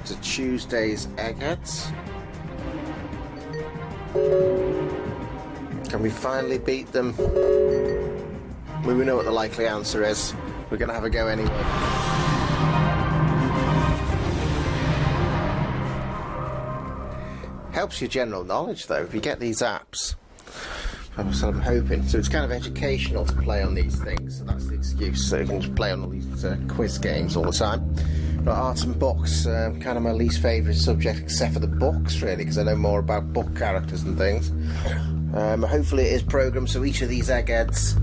to Tuesday's Eggheads. Can we finally beat them? We know what the likely answer is. We're going to have a go anyway. Helps your general knowledge though if you get these apps. So I'm hoping. So it's kind of educational to play on these things, so that's the excuse. So you can just play on all these quiz games all the time. But art and books, kind of my least favourite subject, except for the books really, because I know more about book characters and things. Hopefully it is programmed so each of these Eggheads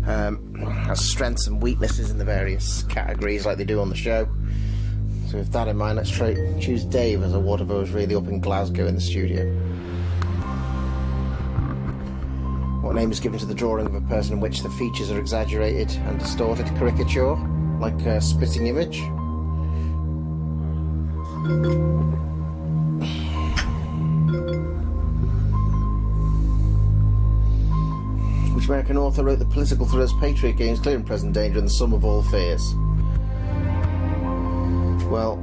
has strengths and weaknesses in the various categories like they do on the show. So with that in mind, let's choose Dave as a whatever was really up in Glasgow in the studio. What name is given to the drawing of a person in which the features are exaggerated and distorted? Caricature, like a spitting image. Which American author wrote the political thrillers Patriot Games, Clear and Present Danger and The Sum of All Fears? Well,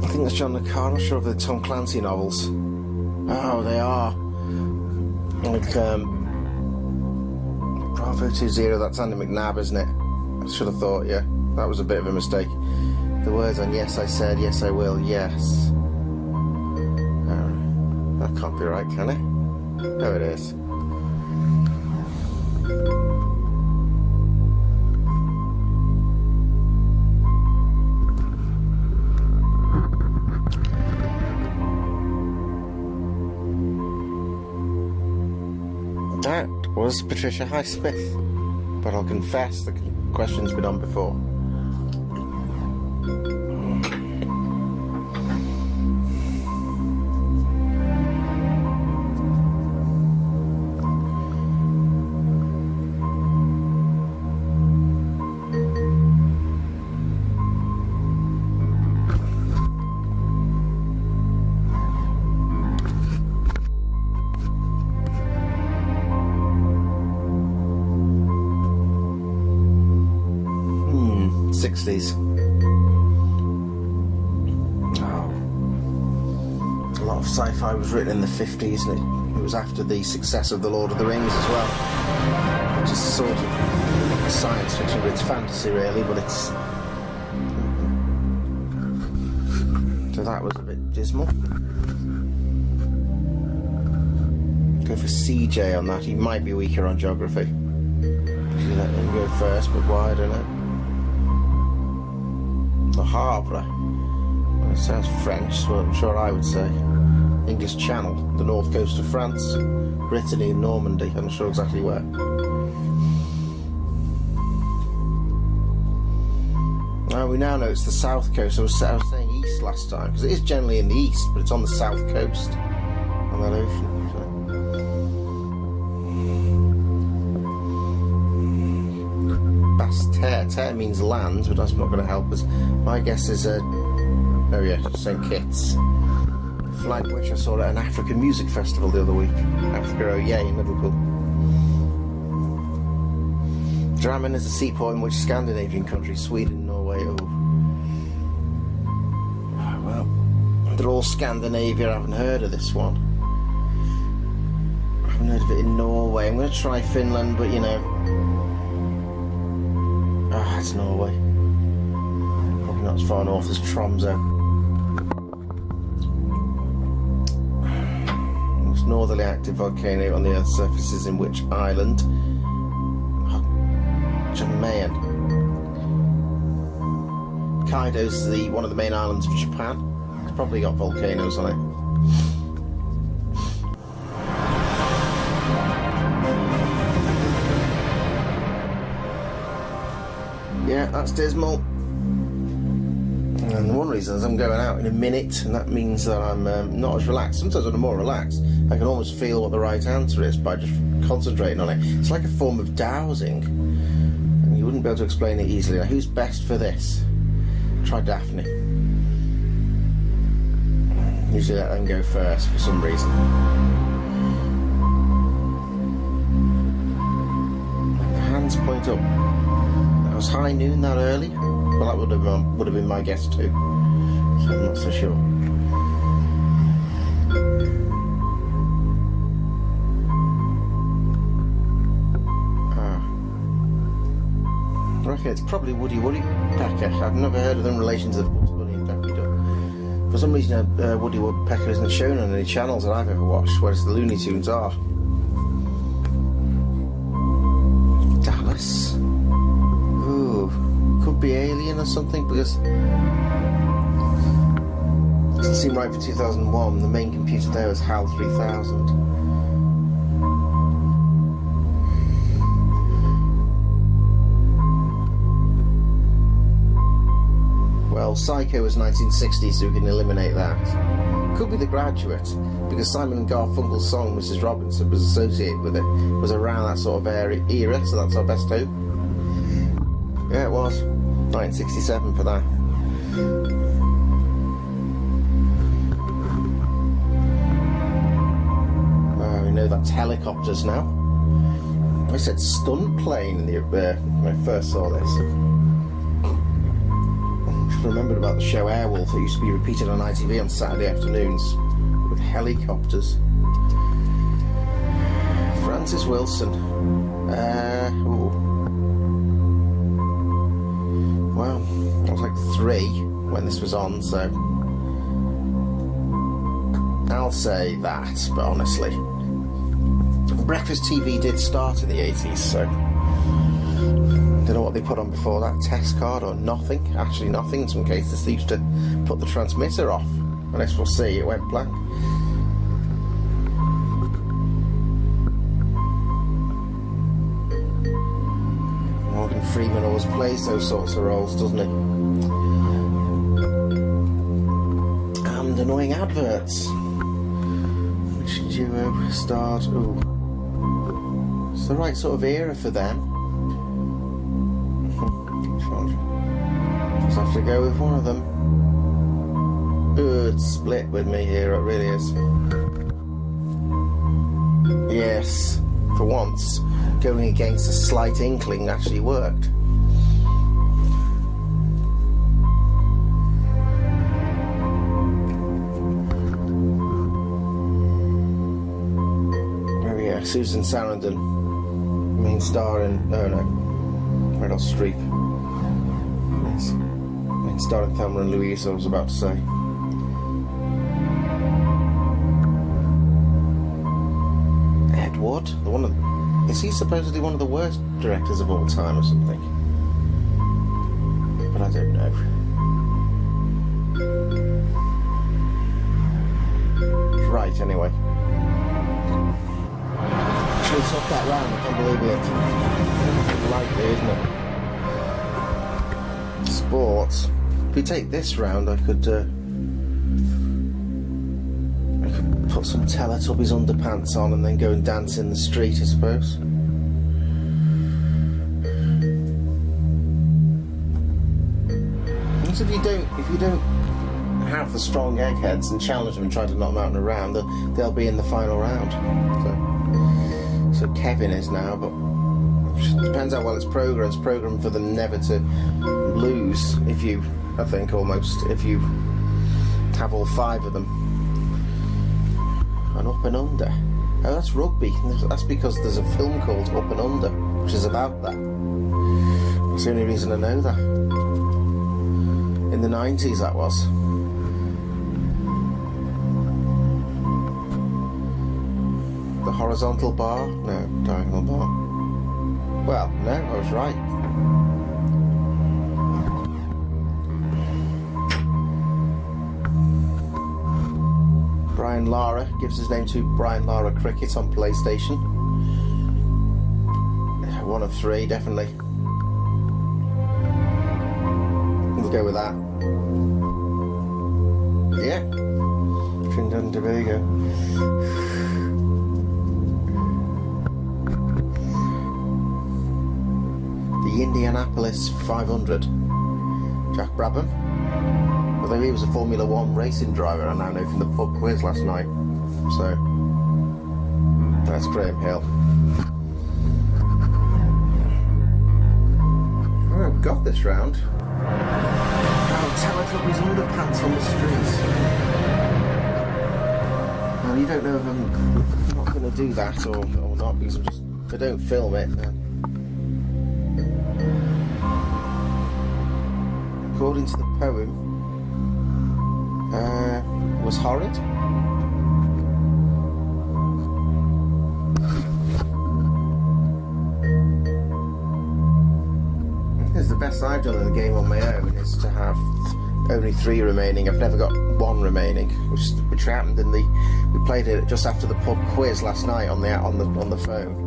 I think that's John le Carré. I'm not sure of the Tom Clancy novels. Oh, they are. Like, Bravo 20, that's Andy McNabb, isn't it? I should have thought, yeah. That was a bit of a mistake. The words on yes, I said, yes, I will, yes. That can't be right, can it? No, it is. That was Patricia Highsmith, but I'll confess the question's been on before. '60s. Oh. A lot of sci-fi was written in the '50s, and it was after the success of The Lord of the Rings as well. Which is sort of science fiction, but it's fantasy really, but it's... So that was a bit dismal. Go for CJ on that, he might be weaker on geography. Should let him go first, but why, I don't know. The Havre. Well, it sounds French, so I'm sure I would say. English Channel, the north coast of France. Brittany and Normandy, I'm not sure exactly where. We now know it's the south coast. I was saying east last time, because it is generally in the east, but it's on the south coast, on that ocean. Basseterre. Terre means land, but that's not going to help us. My guess is oh yeah, St. Kitts. Flag which I saw at an African music festival the other week. Africa Oh Yay in Liverpool. Drammen is a seaport in which Scandinavian countries, Sweden, Norway, well, they're all Scandinavia. I haven't heard of this one. I haven't heard of it in Norway. I'm going to try Finland, but you know, it's Norway. Probably not as far north as Tromsø. Most northerly active volcano on the Earth's surface is in which island? Jamaican. Hokkaido's one of the main islands of Japan. It's probably got volcanoes on it. Yeah, that's dismal. And one reason is I'm going out in a minute, and that means that I'm not as relaxed. Sometimes when I'm more relaxed, I can almost feel what the right answer is by just concentrating on it. It's like a form of dowsing. And you wouldn't be able to explain it easily. Now, who's best for this? Try Daphne. Usually let them go first for some reason. Hands point up. That was high noon that early. Well, that would have been my guess too. so I'm not so sure. I reckon it's probably Woody Woodpecker. I've never heard of them in relation to the Bugs Bunny and Daffy Duck. For some reason, Woody Woodpecker isn't shown on any channels that I've ever watched, whereas the Looney Tunes are. Dallas. Ooh, could be Alien or something, because it doesn't seem right for 2001. The main computer there was HAL 3000. Well, Psycho was 1960, so we can eliminate that. Could be The Graduate, because Simon and Garfunkel's song Mrs. Robinson was associated with it, was around that sort of era, so that's our best hope. Yeah, it was. 1967 for that. We know that's helicopters now. I said stunt plane in when I first saw this. I remembered about the show Airwolf that used to be repeated on ITV on Saturday afternoons with helicopters. Francis Wilson. Well, I was like 3 when this was on, so I'll say that, but honestly, breakfast TV did start in the 80s, so don't know what they put on before that. Test card or nothing. Actually nothing in some cases. They used to put the transmitter off. Unless we'll see, it went blank. Morgan Freeman always plays those sorts of roles, doesn't he? And annoying adverts. Which duo starred? Ooh. It's the right sort of era for them. Just have to go with one of them. It's split with me here, it really is. Yes, for once, going against a slight inkling actually worked. Oh yeah, Susan Sarandon, main star in, Meryl Streep. Yes. Main star in Thelma and Louise, I was about to say. Ed Wood, is he supposedly one of the worst directors of all time or something? But I don't know. Right, anyway. It's off that round, I can't believe it. Likely, isn't it? Sports. If we take this round, I could put some Teletubbies underpants on and then go and dance in the street, I suppose. Because if you don't have the strong eggheads and challenge them and try to knock them out in a round, they'll be in the final round. So Kevin is now, but it depends how well it's programmed. It's programmed for them never to lose. If you have all 5 of them. And Up and Under. Oh, that's rugby. That's because there's a film called Up and Under, which is about that. That's the only reason I know that. In the 90s, that was. The horizontal bar? No, diagonal bar. Well, no, I was right. Brian Lara gives his name to Brian Lara Cricket on PlayStation. 1 of 3, definitely. We'll go with that. Yeah. Trinidad and Tobago. The Indianapolis 500. Jack Brabham. Although he was a Formula 1 racing driver, I now know from the pub quiz last night. So, that's Graham Hill. Oh, I've got this round. How Teletubbies underpants on the streets. Well, you don't know if I'm not going to do that or not, because if I don't film it, then... According to the poem, was horrid. The best I've done in the game on my own is to have only 3 remaining. I've never got 1 remaining, which happened in we played it just after the pub quiz last night on the phone.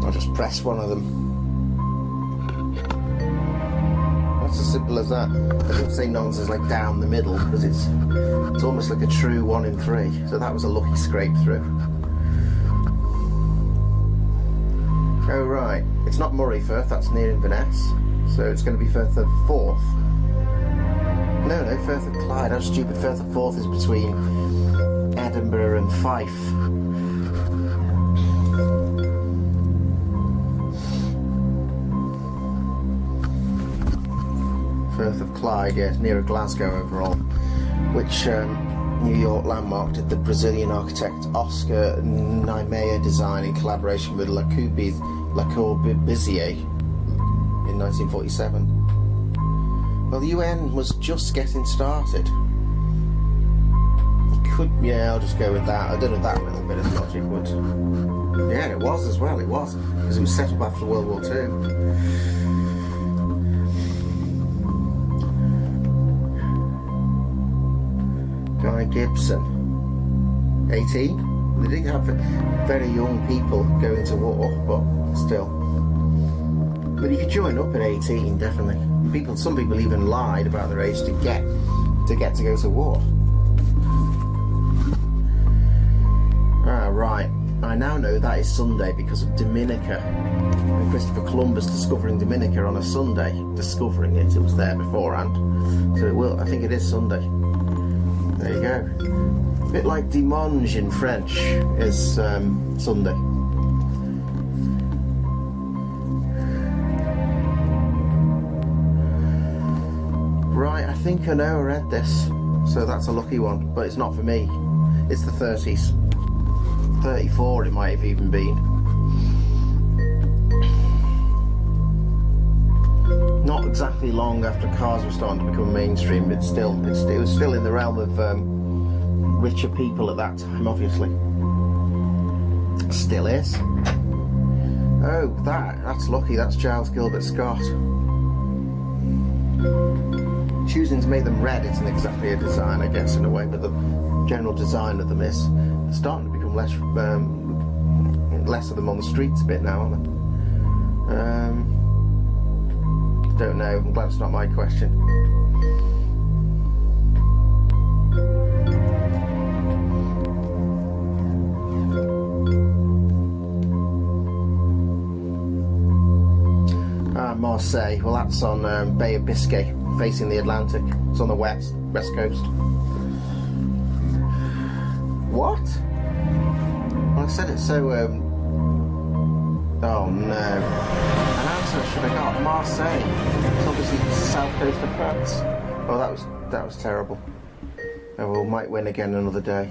I'll just press one of them. It's as simple as that. I don't say nonsense like down the middle, because it's almost like a true 1 in 3. So that was a lucky scrape through. Oh right, it's not Murray Firth, that's near Inverness. So it's going to be Firth of Forth. No, Firth of Clyde. How stupid. Firth of Forth is between Edinburgh and Fife. Firth of Clyde, yeah, near Glasgow overall, which New York landmark did the Brazilian architect Oscar Niemeyer design in collaboration with Le Corbusier in 1947. Well, the UN was just getting started. I'll just go with that. I don't know if that little bit of logic would... Yeah, it was as well, because it was set up after World War II. Guy Gibson, 18. They didn't have very young people going to war, but still. But you could join up at 18, definitely. Some people even lied about their age to get to go to war. Ah, right. I now know that is Sunday because of Dominica. And Christopher Columbus discovering Dominica on a Sunday. Discovering it was there beforehand. So I think it is Sunday. There you go. A bit like dimanche in French is Sunday. Right, I think I know I read this. So that's a lucky one, but it's not for me. It's the 30s. 34 it might have even been. Not exactly long after cars were starting to become mainstream, but it was still in the realm of richer people at that time, obviously. Still is. Oh, that's lucky. That's Giles Gilbert Scott. Choosing to make them red isn't exactly a design, I guess, in a way, but the general design of them is starting to become less of them on the streets a bit now, aren't they? Don't know. I'm glad it's not my question. Marseille. Well, that's on Bay of Biscay, facing the Atlantic. It's on the west coast. What? Well, I said it so. Oh no. An answer I should have got. Marseille. It's obviously the south coast of France. Oh, that was terrible. Oh, well, might win again another day.